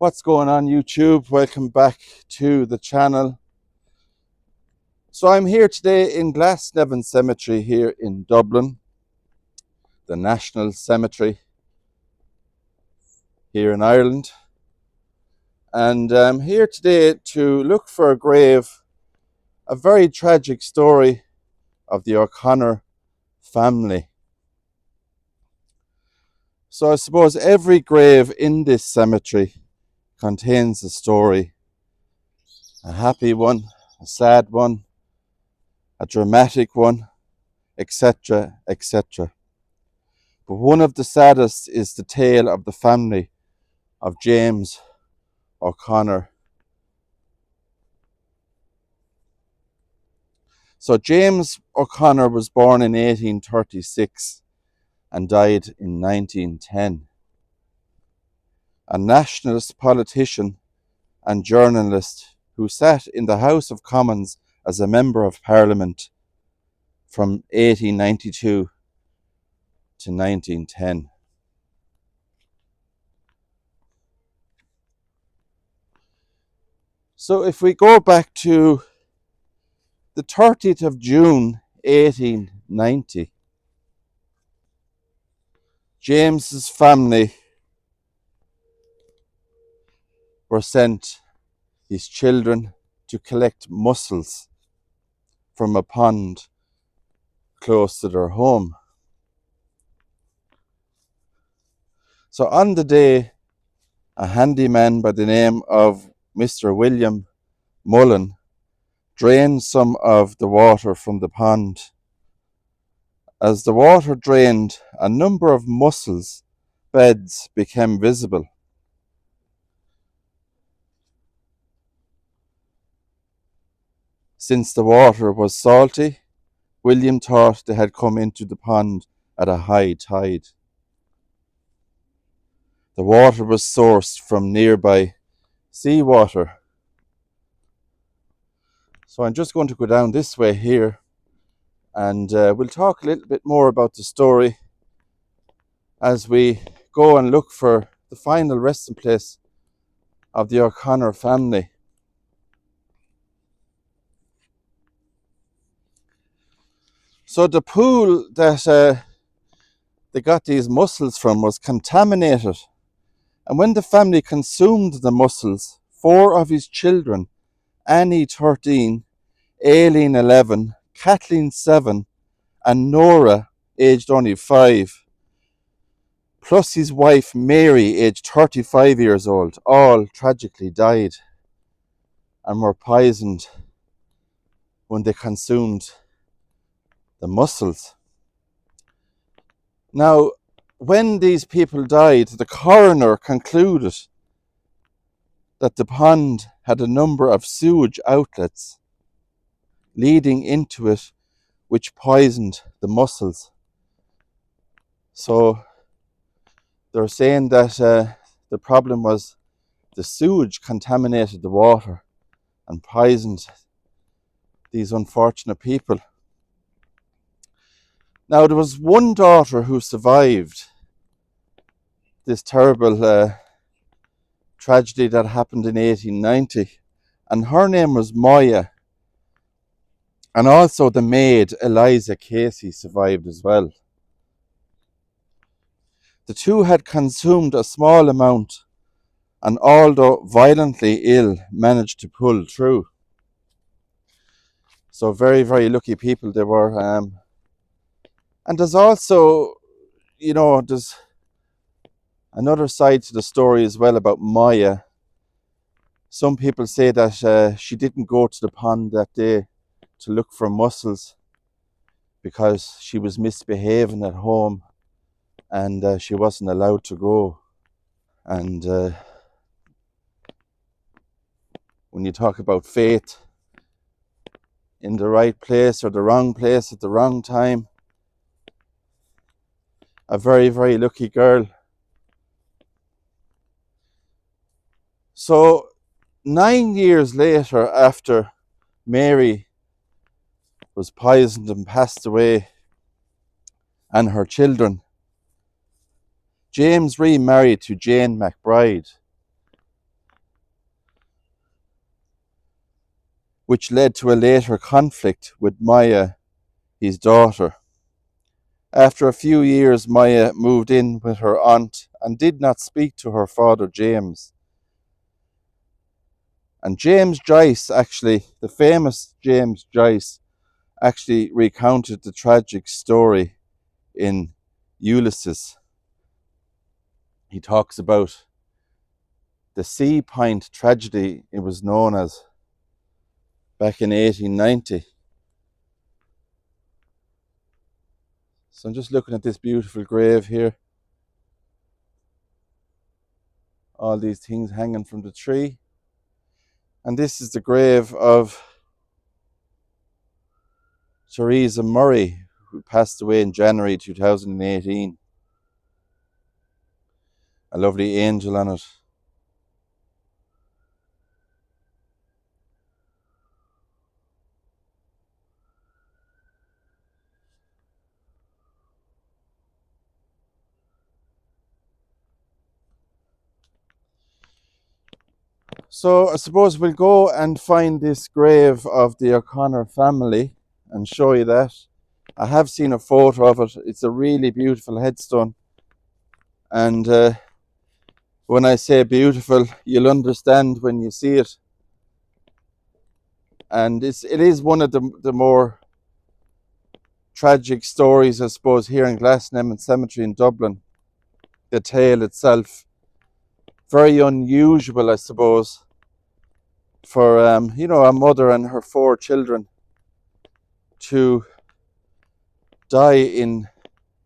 What's going on YouTube? Welcome back to the channel. So I'm here today in Glasnevin Cemetery here in Dublin, the National Cemetery here in Ireland. And I'm here today to look for a grave, a very tragic story of the O'Connor family. So I suppose every grave in this cemetery contains a story, a happy one, a sad one, a dramatic one, etc., etc. But one of the saddest is the tale of the family of James O'Connor. So James O'Connor was born in 1836 and died in 1910. A nationalist politician and journalist who sat in the House of Commons as a member of Parliament from 1892 to 1910. So if we go back to the 30th of June 1890, James's family were sent, his children, to collect mussels from a pond close to their home. So on the day, a handyman by the name of Mr. William Mullen drained some of the water from the pond. As the water drained, a number of mussels beds became visible. Since the water was salty, William thought they had come into the pond at a high tide. The water was sourced from nearby seawater. So I'm just going to go down this way here and we'll talk a little bit more about the story as we go and look for the final resting place of the O'Connor family. So the pool that they got these mussels from was contaminated, and when the family consumed the mussels, 4 of his children, Annie 13, Aileen 11, Kathleen 7, and Nora, aged only 5, plus his wife Mary, aged 35 years old, all tragically died and were poisoned when they consumed the mussels. Now, when these people died, the coroner concluded that the pond had a number of sewage outlets leading into it, which poisoned the mussels. So they're saying that the problem was the sewage contaminated the water and poisoned these unfortunate people. Now, there was one daughter who survived this terrible tragedy that happened in 1890, and her name was Moya. And also the maid, Eliza Casey, survived as well. The two had consumed a small amount and, although violently ill, managed to pull through. So very, very lucky people they were. And there's also, there's another side to the story as well about Maya. Some people say that she didn't go to the pond that day to look for mussels because she was misbehaving at home and she wasn't allowed to go. And when you talk about fate, in the right place or the wrong place at the wrong time, a very, very lucky girl. So 9 years later, after Mary was poisoned and passed away, and her children, James remarried to Jane McBride. which led to a later conflict with Maya, his daughter. After a few years, Maya moved in with her aunt and did not speak to her father, James. And James Joyce, actually, the famous James Joyce, actually recounted the tragic story in Ulysses. He talks about the Sea Point tragedy, it was known as, back in 1890. So I'm just looking at this beautiful grave here. All these things hanging from the tree. And this is the grave of Theresa Murray, who passed away in January 2018. A lovely angel on it. So I suppose we'll go and find this grave of the O'Connor family and show you that. I have seen a photo of it. It's a really beautiful headstone. And when I say beautiful, you'll understand when you see it. And it is one of the more tragic stories, I suppose, here in Glasnevin Cemetery in Dublin. The tale itself, very unusual, I suppose, for a mother and her 4 children to die in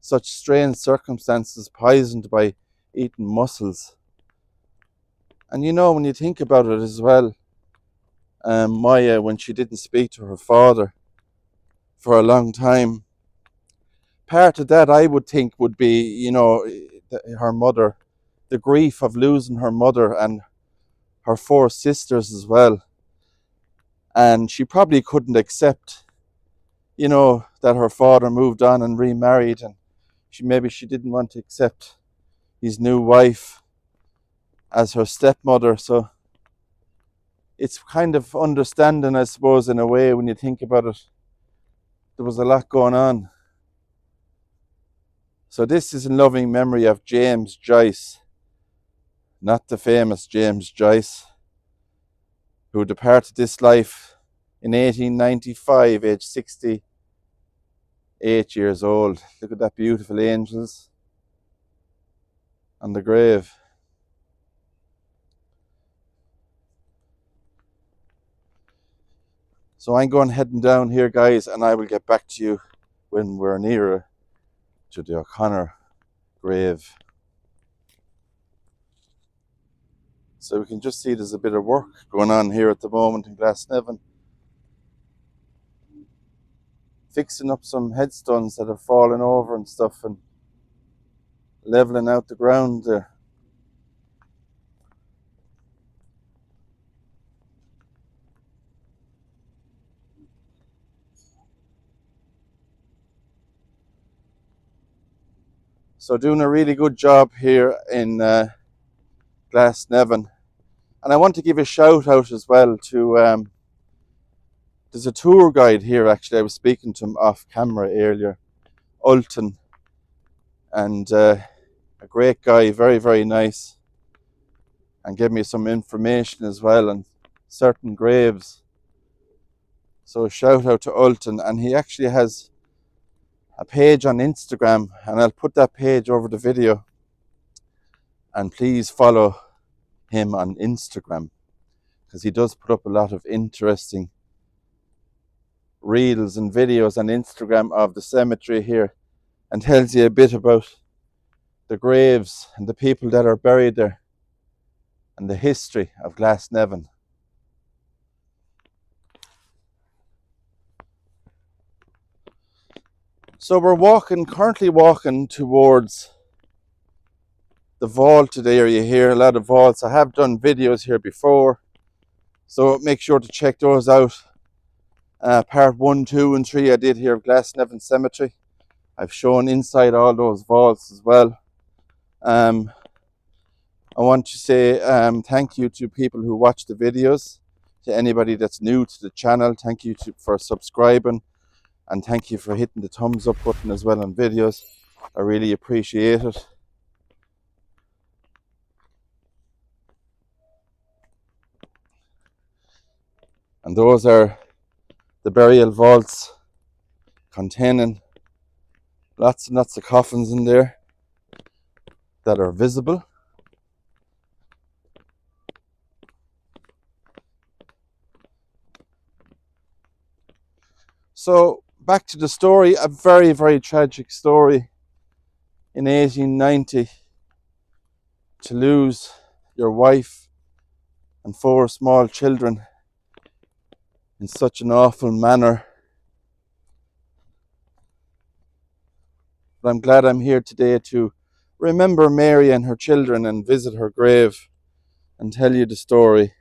such strange circumstances, poisoned by eating mussels. And when you think about it as well, Maya, when she didn't speak to her father for a long time, part of that I would think would be, her mother, the grief of losing her mother and her 4 sisters as well. And she probably couldn't accept, that her father moved on and remarried, and she didn't want to accept his new wife as her stepmother. So it's kind of understanding, I suppose, in a way, when you think about it. There was a lot going on. So this is in loving memory of James Joyce, not the famous James Joyce, who departed this life in 1895, aged 68 years old. Look at that beautiful angels on the grave. So I'm heading down here, guys, and I will get back to you when we're nearer to the O'Connor grave. So we can just see there's a bit of work going on here at the moment in Glasnevin, fixing up some headstones that have fallen over and stuff, and leveling out the ground there. So doing a really good job here in Glasnevin. And I want to give a shout out as well to, there's a tour guide here, actually. I was speaking to him off camera earlier, Ulton, and a great guy, very, very nice, and gave me some information as well on certain graves. So shout out to Ulton, and he actually has a page on Instagram, and I'll put that page over the video, and please follow him on Instagram, because he does put up a lot of interesting reels and videos on Instagram of the cemetery here, and tells you a bit about the graves and the people that are buried there and the history of Glasnevin. So we're currently walking towards the vaulted area here. A lot of vaults. I have done videos here before, so make sure to check those out. Part 1, 2 and 3 I did here of Glasnevin Cemetery. I've shown inside all those vaults as well. I want to say thank you to people who watch the videos. To anybody that's new to the channel, thank you for subscribing, and thank you for hitting the thumbs up button as well on videos. I really appreciate it. And those are the burial vaults containing lots and lots of coffins in there that are visible. So back to the story, a very, very tragic story. In 1890, to lose your wife and 4 small children in such an awful manner. But I'm glad I'm here today to remember Mary and her children and visit her grave and tell you the story.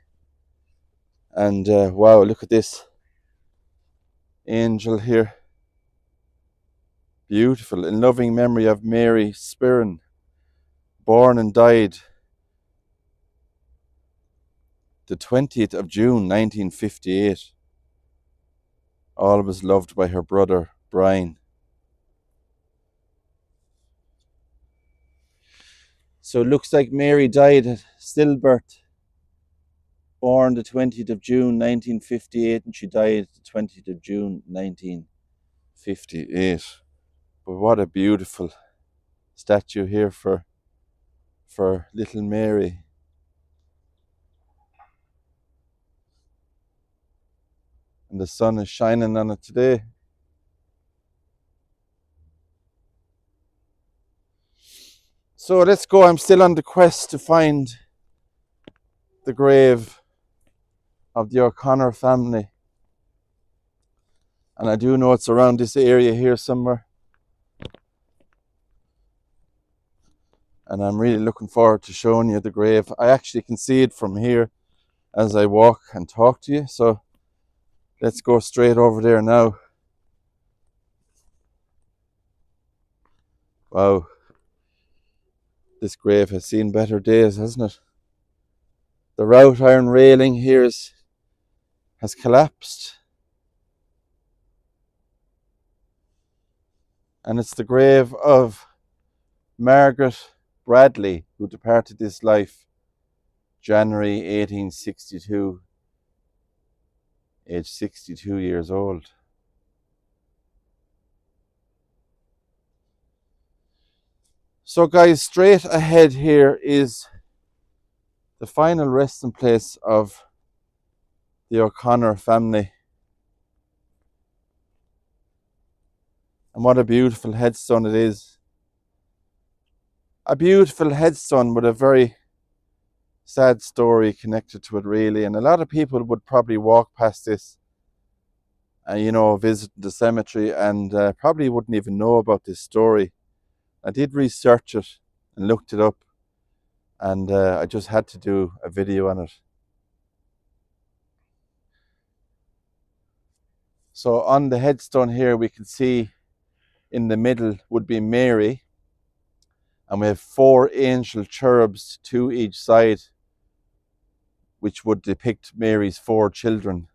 And wow, look at this angel here. Beautiful, in loving memory of Mary Spirin, born and died the 20th of June 1958. Always loved by her brother Brian. So it looks like Mary died at stillbirth, born the 20th of June 1958, and she died the 20th of June 1958. But what a beautiful statue here for little Mary. And the sun is shining on it today. So let's go. I'm still on the quest to find the grave of the O'Connor family. And I do know it's around this area here somewhere. And I'm really looking forward to showing you the grave. I actually can see it from here as I walk and talk to you. So let's go straight over there now. Wow. This grave has seen better days, hasn't it? The wrought iron railing here has collapsed. And it's the grave of Margaret Bradley, who departed this life January 1862, aged 62 years old. So guys, straight ahead here is the final resting place of the O'Connor family. And what a beautiful headstone it is. A beautiful headstone with a very sad story connected to it, really. And a lot of people would probably walk past this and, visit the cemetery and probably wouldn't even know about this story. I did research it and looked it up, and I just had to do a video on it. So on the headstone here, we can see in the middle would be Mary, and we have 4 angel cherubs, 2 each side, which would depict Mary's 4 children,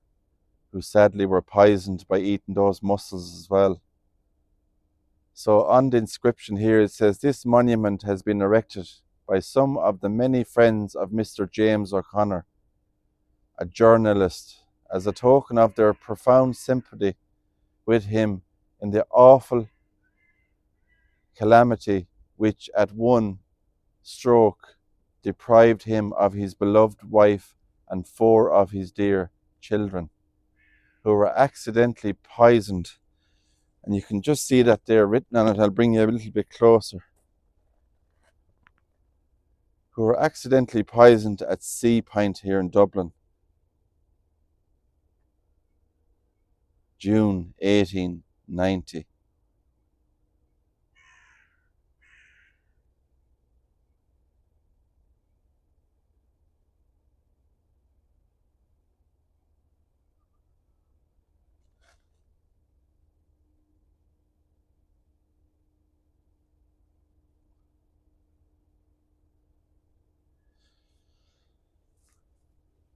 who sadly were poisoned by eating those mussels as well. So on the inscription here, it says, "This monument has been erected by some of the many friends of Mr. James O'Connor, a journalist, as a token of their profound sympathy with him in the awful calamity which at one stroke deprived him of his beloved wife and 4 of his dear children, who were accidentally poisoned." And you can just see that there written on it. I'll bring you a little bit closer. Who were accidentally poisoned at Sea Point here in Dublin, June 1890.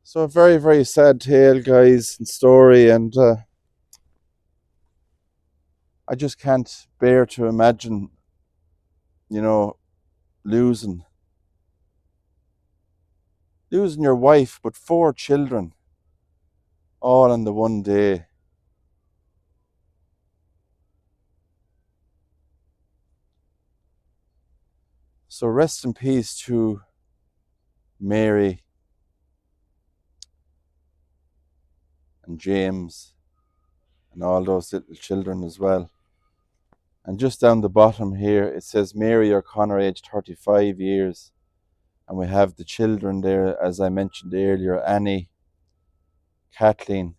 So a very, very sad tale, guys, and story, and I just can't bear to imagine, you know, losing your wife, but 4 children, all in the one day. So rest in peace to Mary and James and all those little children as well. And just down the bottom here, it says Mary O'Connor, aged 35 years. And we have the children there, as I mentioned earlier, Annie, Kathleen,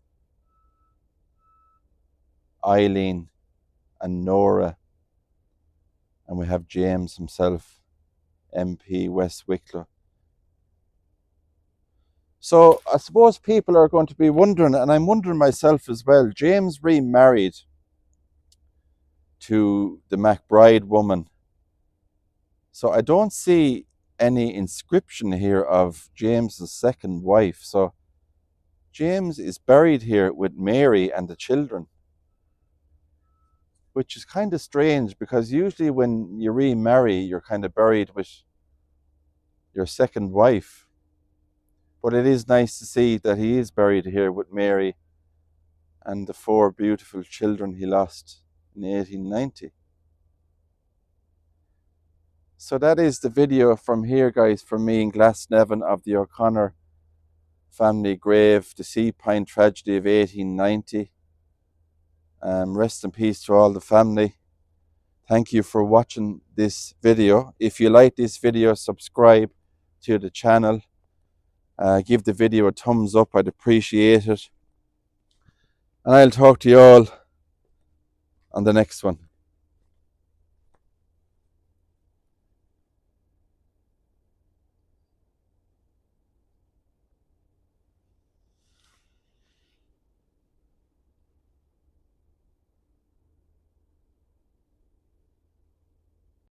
Eileen, and Nora. And we have James himself, MP West Wicklow. So I suppose people are going to be wondering, and I'm wondering myself as well, James remarried to the McBride woman. So I don't see any inscription here of James's second wife. So James is buried here with Mary and the children, which is kind of strange because usually when you remarry, you're kind of buried with your second wife. But it is nice to see that he is buried here with Mary and the 4 beautiful children he lost in 1890. So that is the video from here, guys, from me in Glasnevin of the O'Connor family grave, the Sea Pine tragedy of 1890. Rest in peace to all the family. Thank you for watching this video. If you like this video, subscribe to the channel. Give the video a thumbs up, I'd appreciate it. And I'll talk to you all on the next one.